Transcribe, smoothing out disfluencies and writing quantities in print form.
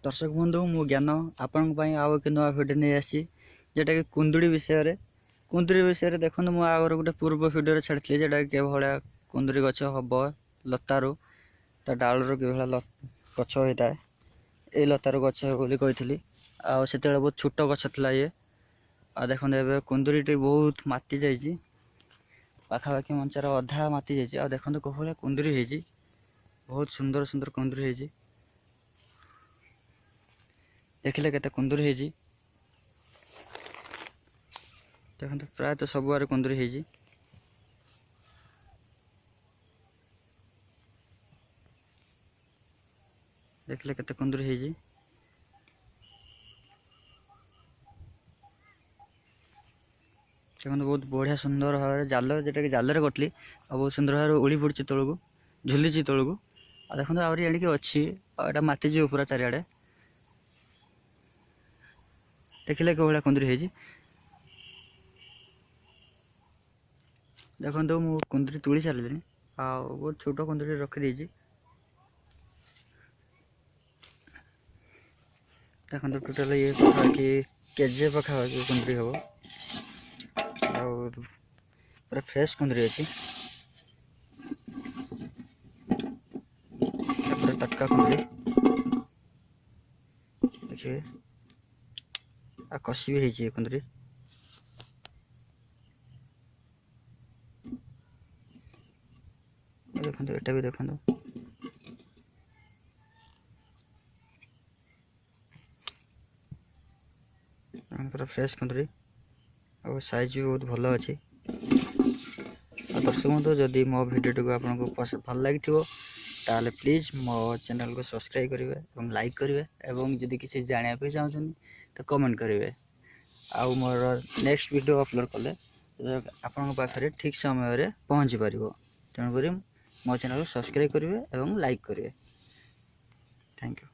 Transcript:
दर्शक बंधु मु ज्ञान आपण आउ एक नुआ भिडियो नहीं आसी जोटा कि कुंदुड़ी विषय देखो मुझे आगर गोटे पूर्व भिडियो छाड़ी जोटा कि भाया कुंदुड़ी गछ हम लतारू ता डाल गछ होता है ये लतार गछ बोली कही से बहुत छोट गछ था ये आ देखो ए कुंदुड़ी बहुत माति जा पाखापाखि मंचार अधा माति जा देखो कौ भाया कुंदुड़ी हो बहुत सुंदर सुंदर कुंदुड़ी हो देखिले केते कुंदुरी हेजी देखंतु प्राय तो सब बारे कुंदुरी हेजी देखिले केते कुंदुरी हेजी देखंतु बहुत बढ़िया सुंदर भाव जाल जेटा कि जाल रे कटली आ बहुत सुंदर भाव उड़ी पड़ी तलू झुली तलू आ देखंतु आउरी एणिके अछि एटा माती जी पूरा चारिआडे देखिले के भला कुंदुरी हेजी देखो मु कुंदुरी तुली सारे आ बहुत छोट कुंदुरी रखी देजी देखो टोटाल ये पाखापाखि केजे पाखापाखि कुंदुरी हम पूरा फ्रेश कुंदुरी अच्छी पूरा टटका कुंदुरी देखिए आ कसी भी है कुंदुरी देखो एटा भी देखो पूरा फ्रेश कुंदुरी और साइज भी बहुत भल अच्छी दर्शक बंधु जदि मो भिडियो को आपको भल लगी ताले प्लीज मो चैनल को सब्सक्राइब करेंगे और लाइक करेंगे और जदि किसी जानापी चाहते तो कमेंट करेंगे आउ मोर नेक्स्ट वीडियो अपलोड कले आपण पाखे ठीक समय पहुँची पार तेणुक मो चैनल को सब्सक्राइब करेंगे और लाइक करेंगे। Thank you.